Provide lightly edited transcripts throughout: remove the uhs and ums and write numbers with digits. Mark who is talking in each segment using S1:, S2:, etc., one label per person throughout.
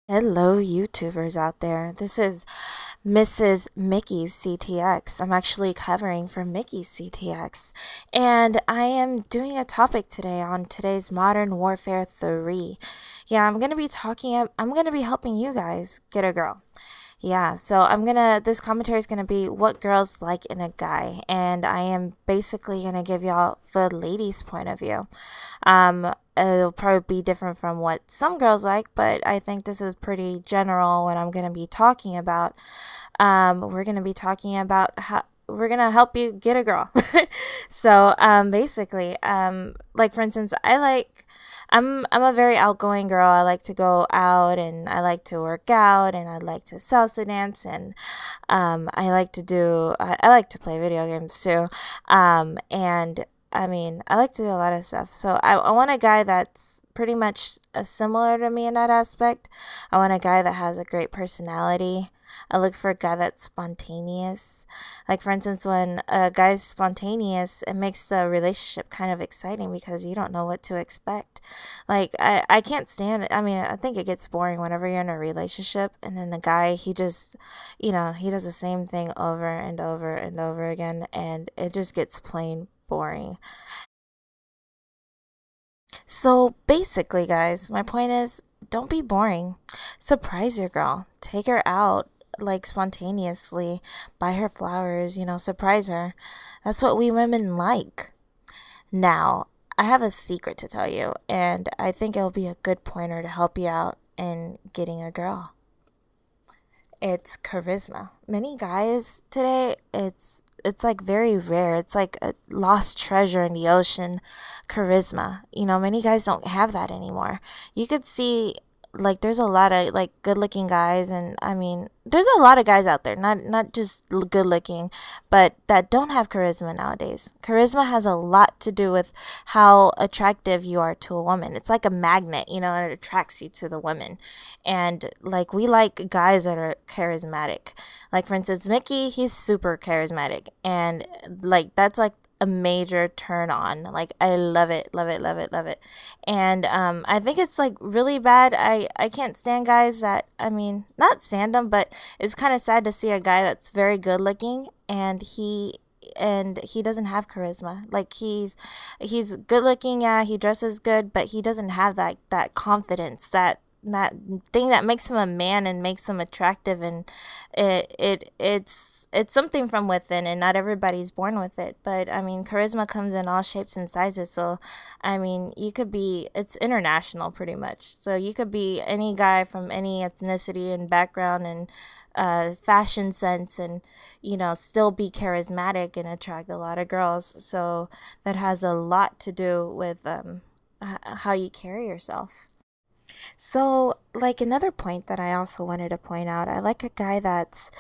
S1: Hello, YouTubers out there. This is Mrs. Mickey's CTX. I'm actually covering for Mickey's CTX, and I am doing a topic today on today's Modern Warfare 3. Yeah, I'm going to be helping you guys get a girl. Yeah, so this commentary is gonna be what girls like in a guy, and I am basically gonna give y'all the ladies' point of view. It'll probably be different from what some girls like, but I think this is pretty general what I'm gonna be talking about. We're gonna be talking about how we're gonna help you get a girl. Like for instance, I'm a very outgoing girl. I like to go out and I like to work out and I like to salsa dance and I like to play video games too. And I mean, I like to do a lot of stuff. So I want a guy that's pretty much similar to me in that aspect. I want a guy that has a great personality. I look for a guy that's spontaneous. Like, for instance, when a guy's spontaneous, it makes the relationship kind of exciting because you don't know what to expect. I can't stand it. I mean, I think it gets boring whenever you're in a relationship and then a guy, he just, he does the same thing over and over and over again, and it just gets plain boring. So basically, guys, my point is don't be boring. Surprise your girl. Take her out like spontaneously. Buy her flowers, surprise her. That's what we women like. Now, I have a secret to tell you, and I think it'll be a good pointer to help you out in getting a girl. It's charisma. Many guys today, it's like very rare. It's like a lost treasure in the ocean. Charisma. Many guys don't have that anymore. You could see like there's a lot of like good looking guys, and I mean there's a lot of guys out there, not just good looking, but that don't have charisma nowadays. Charisma has a lot to do with how attractive you are to a woman. It's like a magnet, and it attracts you to the women. And like we like guys that are charismatic. Like for instance, Mickey, he's super charismatic, and like that's like a major turn on. Like I love it, love it, love it, love it. And I think it's like really bad. I can't stand guys that, I mean, not stand them, but it's kind of sad to see a guy that's very good looking and he doesn't have charisma. Like he's good looking, yeah, he dresses good, but he doesn't have that confidence, that thing that makes him a man and makes him attractive. And it's something from within, and not everybody's born with it. But I mean, charisma comes in all shapes and sizes. So I mean, it's international pretty much. So you could be any guy from any ethnicity and background and fashion sense, and still be charismatic and attract a lot of girls. So that has a lot to do with how you carry yourself. So, like another point that I also wanted to point out, I like a guy that's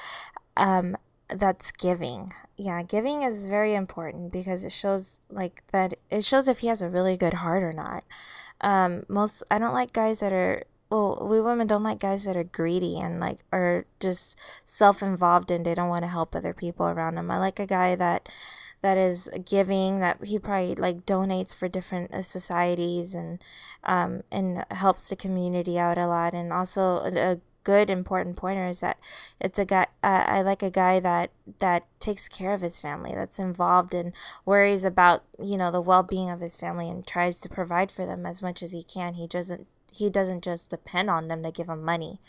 S1: giving. Yeah, giving is very important because it shows it shows if he has a really good heart or not. Most I don't like guys that are, well, we women don't like guys that are greedy and like are just self-involved and they don't want to help other people around them. I like a guy that is giving, that he probably like donates for different societies and helps the community out a lot. And also a good important pointer is that it's a guy, I like a guy that takes care of his family, that's involved and worries about the well-being of his family and tries to provide for them as much as he can. He doesn't just depend on them to give him money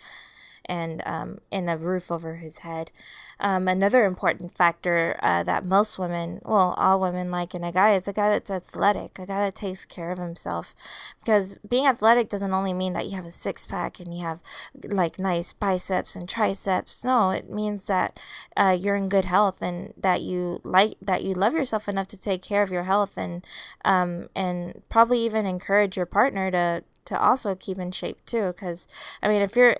S1: and a roof over his head. Another important factor that most women, well, all women like in a guy is a guy that's athletic, a guy that takes care of himself. Because being athletic doesn't only mean that you have a six-pack and you have like nice biceps and triceps. No, it means that you're in good health and that you love yourself enough to take care of your health, and probably even encourage your partner to also keep in shape too. Because if you're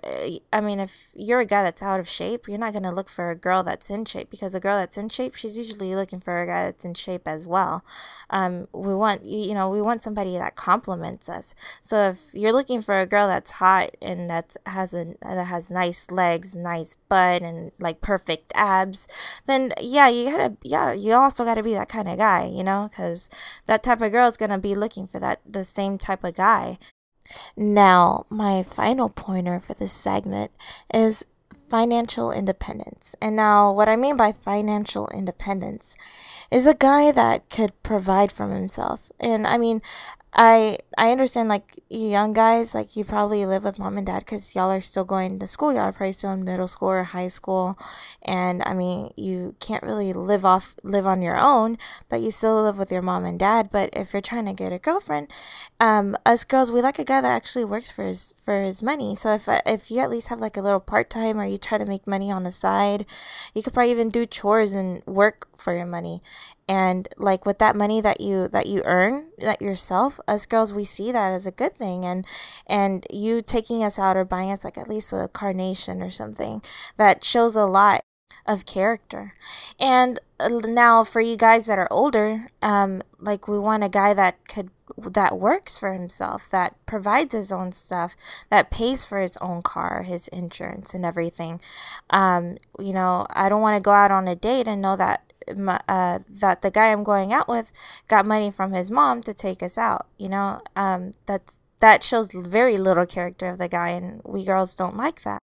S1: a guy that's out of shape, you're not going to look for a girl that's in shape, because a girl that's in shape, she's usually looking for a guy that's in shape as well. We want somebody that complements us. So if you're looking for a girl that's hot and that has nice legs, nice butt, and like perfect abs, then you also got to be that kind of guy, because that type of girl is going to be looking for the same type of guy. Now, my final pointer for this segment is financial independence. And now, what I mean by financial independence is a guy that could provide for himself. And I mean, I understand, like, you young guys, like, you probably live with mom and dad because y'all are still going to school. Y'all are probably still in middle school or high school, and I mean, you can't really live on your own, but you still live with your mom and dad. But if you're trying to get a girlfriend, us girls, we like a guy that actually works for his money. So if you at least have like a little part time, or you try to make money on the side, you could probably even do chores and work for your money. And like with that money that you earn that yourself, us girls, we see that as a good thing. And you taking us out or buying us like at least a carnation or something, that shows a lot of character. And now for you guys that are older, like, we want a guy that works for himself, that provides his own stuff, that pays for his own car, his insurance, and everything. I don't want to go out on a date and know that that the guy I'm going out with got money from his mom to take us out. That shows very little character of the guy, and we girls don't like that.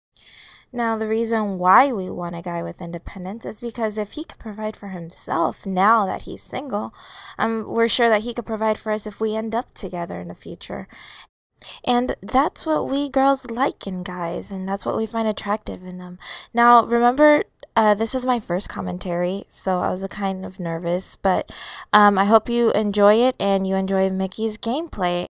S1: Now, the reason why we want a guy with independence is because if he could provide for himself now that he's single, we're sure that he could provide for us if we end up together in the future. And that's what we girls like in guys, and that's what we find attractive in them. Now, remember, this is my first commentary, so I was kind of nervous, but I hope you enjoy it and you enjoy Mickey's gameplay.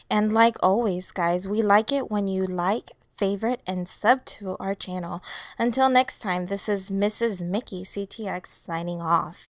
S1: And like always, guys, we like it when you like, favorite, and sub to our channel. Until next time, this is Mrs. Mickeyctx signing off.